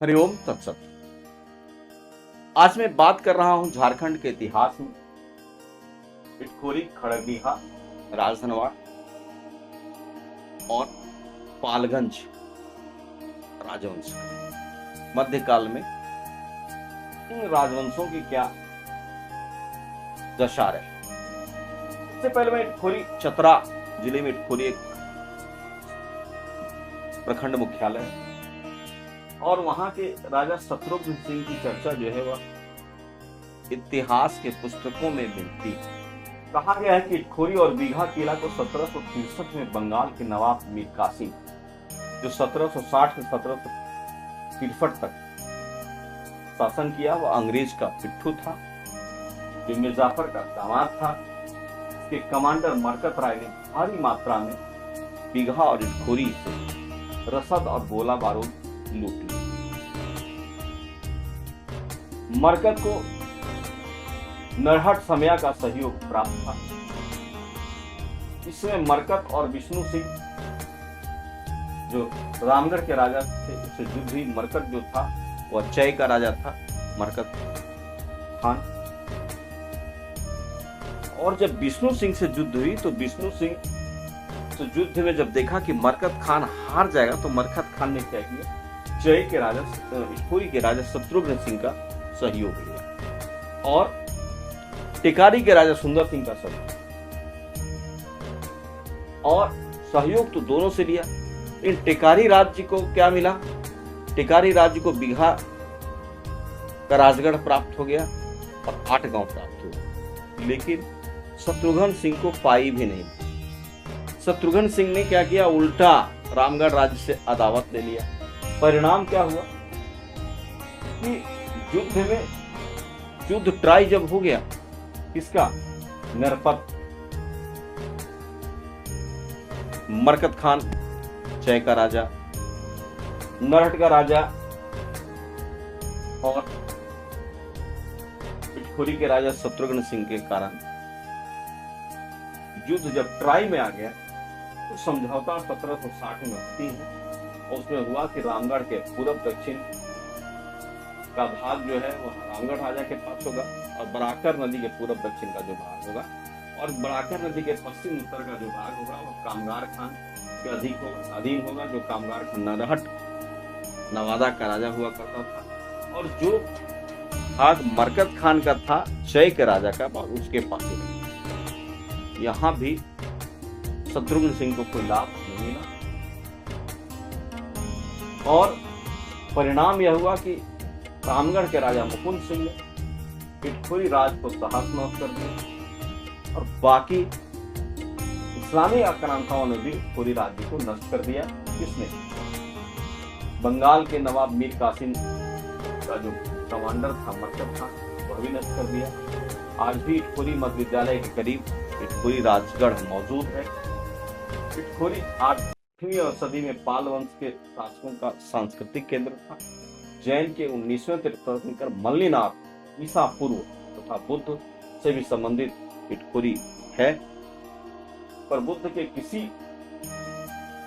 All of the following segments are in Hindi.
हरिओम तत्सत। आज मैं बात कर रहा हूं झारखंड के इतिहास में इटखोरी, खड़गडीहा, राजधनवाड़ और पालगंज राजवंश का। मध्यकाल में इन राजवंशों की क्या दशा रही। सबसे पहले मैं इटखोरी, चतरा जिले में इटखोरी एक प्रखंड मुख्यालय है और वहां के राजा शत्रुघ्न सिंह की चर्चा जो है वह इतिहास के पुस्तकों में मिलती है। कहा गया है कि इटखोरी और बीघा किला को 1763 में बंगाल के नवाब मीर कासिम, जो 1760 से 1763 तक शासन किया, वह अंग्रेज का पिट्ठू था, जो मिर्जाफर का दामाद था। इसके कमांडर मरकत राय ने भारी मात्रा में बीघा और इटखोरी से रसद और गोला बारूद लूट ली। मरकत को नरहट समया का सहयोग प्राप्त था। इसमें मरकत और विष्णु सिंह, जो रामगढ़ के राजा थे, उससे युद्ध हुई। मरकत जो था वह चय का राजा था, मरकत खान। और जब विष्णु सिंह से युद्ध हुई तो विष्णु सिंह से युद्ध में जब देखा कि मरकत खान हार जाएगा तो मरकत खान ने क्या किया, चय के राजा, इटखोरी के राजा शत्रुघ्न सिंह का सहयोग लिया और टिकारी के राजा सुंदर सिंह का सहयोग। और सहयोग तो दोनों से लिया, लेकिन टिकारी राज्य को क्या मिला? टिकारी राज्य को बीघा का राजगढ़ प्राप्त हो गया और 8 गांव प्राप्त हो गए, लेकिन शत्रुघ्न सिंह को पाई भी नहीं। शत्रुघ्न सिंह ने क्या किया, उल्टा रामगढ़ राज्य से अदावत ले लिया। परिणाम क्या हुआ कि युद्ध ट्राई जब हो गया, किसका? नरपत मरकत खान चय का राजा, नरहट का राजा और इटखोरी के राजा शत्रुघ्न सिंह के कारण युद्ध जब ट्राई में आ गया तो समझौता 1760 में होती है। उसमें हुआ कि रामगढ़ के पूर्व दक्षिण का भाग जो है वह रामगढ़ राजा के पास होगा और बराकर नदी के पूर्व दक्षिण का जो भाग होगा और बराकर नदी के पश्चिम उत्तर का जो भाग होगा वह कामगार खान के अधीन होगा, जो कामगार खान नरहट नवादा का राजा हुआ करता था। और जो भाग मरकत खान का था, चय के राजा का, उसके पास होगा। यहाँ भी शत्रुघ्न सिंह को कोई लाभ नहीं मिला और परिणाम यह हुआ कि रामगढ़ के राजा मुकुंद सिंह ने इटखोरी राज को तहस नहस कर दिया और बाकी इस्लामी आक्रांताओं ने भी इटखोरी राज्य को नष्ट कर दिया। किसने? बंगाल के नवाब मीर कासिम का जो कमांडर था, मरकत था, वह भी नष्ट कर दिया। आज भी इटखोरी मध्य विद्यालय के करीब इटखोरी राजगढ़ मौजूद है। इटखोरी 8वीं सदी में पाल वंश के शासकों का सांस्कृतिक केंद्र था। जैन के 19वें तीर्थंकर मल्लिनाथ ईसा पूर्व तथा बुद्ध से भी संबंधित इटखोरी है, पर बुद्ध के किसी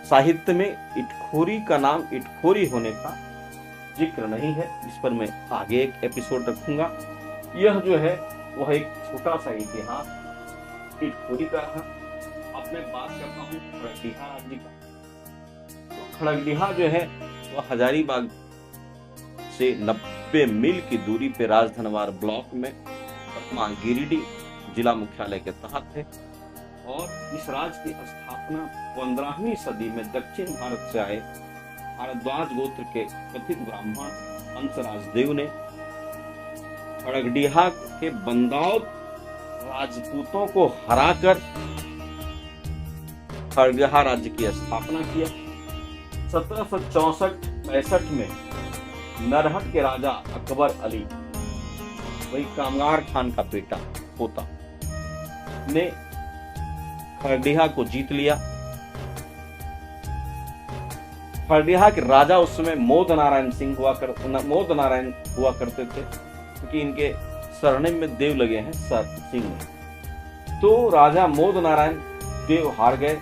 साहित्य में इटखोरी का नाम इटखोरी होने का जिक्र नहीं है। इस पर मैं आगे एक एपिसोड रखूंगा। यह जो है वह एक छोटा सा इतिहास इटखोरी का है। अब मैं बात करता हूँ खड़गडीहा राज्य का। तो खड़गडीहा जो है वह हजारीबाग से 90 मील की दूरी पे राजधनवाड़ ब्लॉक में वर्तमान गिरिडीह जिला मुख्यालय के तहत है। और इस राज्य की स्थापना 15वीं सदी में दक्षिण भारत से आए भारद्वाज गोत्र के कथित ब्राह्मण हंसराज देव ने खड़गडीहा के बंदावत राजपूतों को हराकर खड़गडीहा राज्य की स्थापना किया। 1764-65 में नरहट के राजा अकबर अली, वही कामगार खान का बेटा पोता, ने खड़गडीहा को जीत लिया। खड़गडीहा के राजा उस समय मोद नारायण हुआ करते थे, क्योंकि इनके सरनेम में देव लगे हैं, सिंह ने। तो राजा मोद नारायण देव हार गए।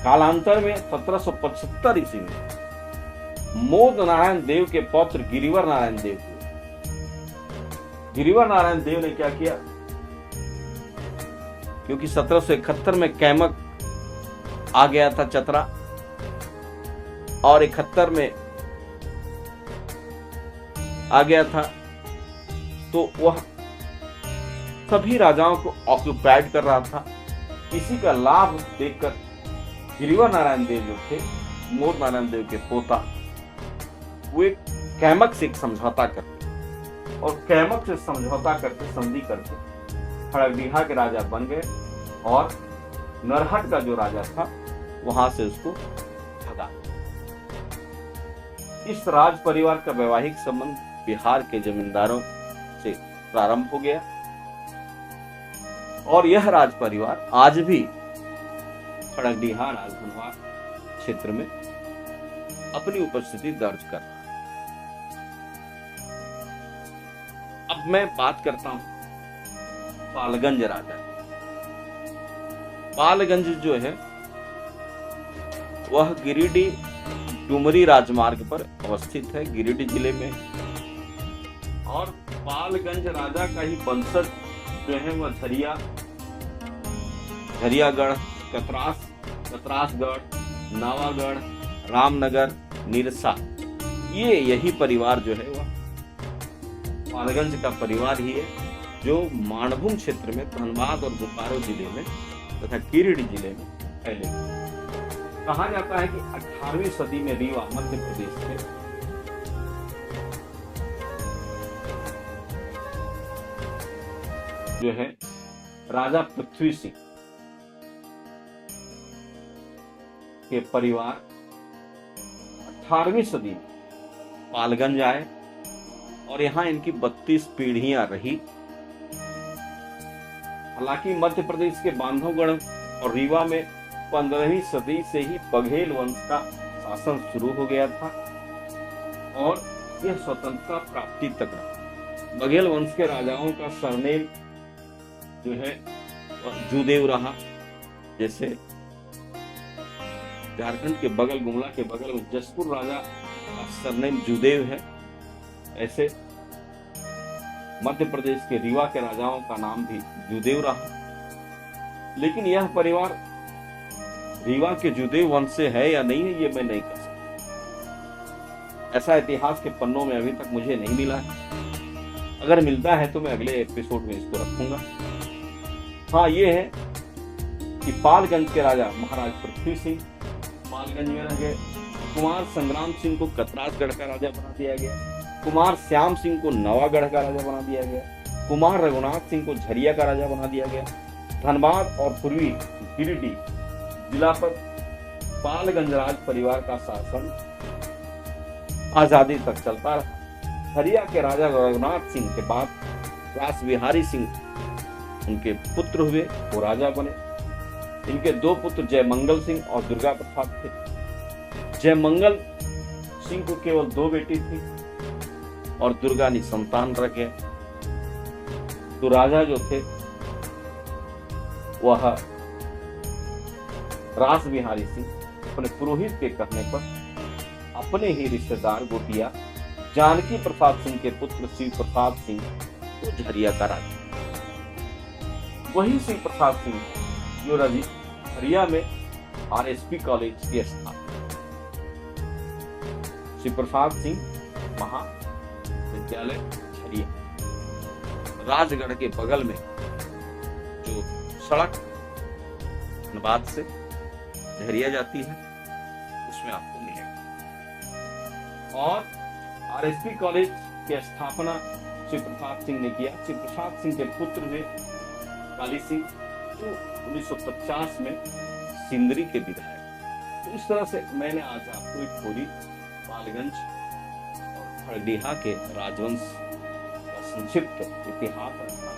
कालांतर में 1775 ईस्वी में मोद नारायण देव के पौत्र गिरिवर नारायण देव हुए। गिरिवर नारायण देव ने क्या किया, क्योंकि 1771 में कैमक आ गया था चतरा, और 71 में आ गया था, तो वह सभी राजाओं को ऑक्युपाइड कर रहा था। इसी का लाभ देखकर गिरिवर नारायण देव जो थे, मोद नारायण देव के पोता, वो एक कैमक से एक समझौता करते, और कैमक से समझौता करके, संधि करके खड़गडीहा के राजा बन गए, और नरहट का जो राजा था वहां से उसको भगा। इस राज परिवार का वैवाहिक संबंध बिहार के जमींदारों से प्रारंभ हो गया, और यह राज परिवार आज भी खड़गडीहा राजधनवार क्षेत्र में अपनी उपस्थिति दर्ज कर रहा है। अब मैं बात करता हूं पालगंज राजा। पालगंज जो है वह गिरिडीह डुमरी राजमार्ग पर अवस्थित है, गिरिडीह जिले में। और पालगंज राजा का ही वंशज जो है वह झरियागढ़, कतरासगढ़, नावागढ़, रामनगर, निरसा, यही परिवार जो है वह पालगंज का परिवार ही है, जो माणभूम क्षेत्र में धनबाद और बोकारो जिले में तथा गिरिडीह जिले में फैले। कहा जाता है कि 18वीं सदी में रीवा मध्य प्रदेश के जो है राजा पृथ्वी सिंह के परिवार 18वीं सदी में पालगंज आए, और यहां इनकी 32 पीढ़ियां रही। हालांकि मध्य प्रदेश के बांधवगढ़ और रीवा में 15वीं सदी से ही बघेल वंश का शासन शुरू हो गया था, और यह स्वतंत्रता प्राप्ति तक रहा। बघेल वंश के राजाओं का सरनेम जो है जूदेव रहा। जैसे झारखंड के बगल, गुमला के बगल में जसपुर राजा का सरनेम जूदेव है, ऐसे मध्य प्रदेश के रीवा के राजाओं का नाम भी जूदेव रहा। लेकिन यह परिवार रीवा के जूदेव वंश से है या नहीं है, ये मैं नहीं कह सकता। ऐसा इतिहास के पन्नों में अभी तक मुझे नहीं मिला है। अगर मिलता है तो मैं अगले एपिसोड में इसको रखूंगा। हाँ, ये है कि पालगंज के राजा महाराज पृथ्वी सिंह पालगंज में रह गए। कुमार संग्राम सिंह को कतरासगढ़ का राजा बना दिया गया। कुमार श्याम सिंह को नवागढ़ का राजा बना दिया गया। कुमार रघुनाथ सिंह को झरिया का राजा बना दिया गया। धनबाद और पूर्वी गिरिडीह जिला पर पालगंज राज परिवार का शासन आजादी तक चलता रहा। झरिया के राजा रघुनाथ सिंह के बाद रास बिहारी सिंह उनके पुत्र हुए, वो राजा बने। इनके 2 पुत्र जयमंगल सिंह और दुर्गा प्रसाद थे। जयमंगल सिंह को केवल 2 बेटी थी, और दुर्गा निसंतान रह गए। तो राजा जो थे वह रास बिहारी सिंह अपने पुरोहित के कहने पर अपने ही रिश्तेदार गोटिया जानकी प्रसाद सिंह के पुत्र शिव प्रसाद सिंह को झरिया का राजा। वही शिव प्रसाद सिंह जो झरिया में आरएसपी कॉलेज की स्थापना। शिव प्रसाद सिंह महाविद्यालय झरिया, राजगढ़ के बगल में जो सड़क धनबाद से झरिया जाती है उसमें आपको मिलेगा। और आरएसपी कॉलेज की स्थापना शिव प्रसाद सिंह ने किया। शिव प्रसाद सिंह के पुत्र ने काली सिंह, जो 1950 में सिंदरी के विधायक। तो इस तरह से मैंने आज आपको एक पूरी पालगंज और खड़गडीहा के राजवंश का संक्षिप्त इतिहास रखा।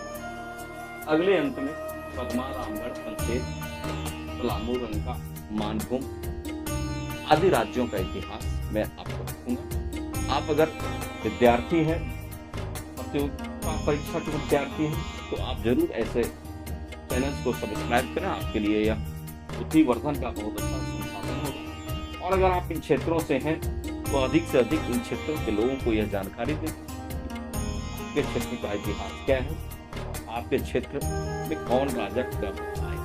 अगले अंक में पद्मा, रामगढ़, पंचेत, पलामू, रंका, मानभूम आदि राज्यों का इतिहास मैं आपको रखूंगा। आप अगर विद्यार्थी हैं, प्रतियोगिता परीक्षा के विद्यार्थी हैं, तो आप जरूर ऐसे चैनल्स को सब्सक्राइब करें। आपके लिए यह बुद्धिवर्धन का बहुत अच्छा संसाधन होगा। और अगर आप इन क्षेत्रों से हैं वह अधिक से अधिक इन क्षेत्रों के लोगों को यह जानकारी दें आपके क्षेत्र का इतिहास क्या है, आपके क्षेत्र में कौन राजा कब आए।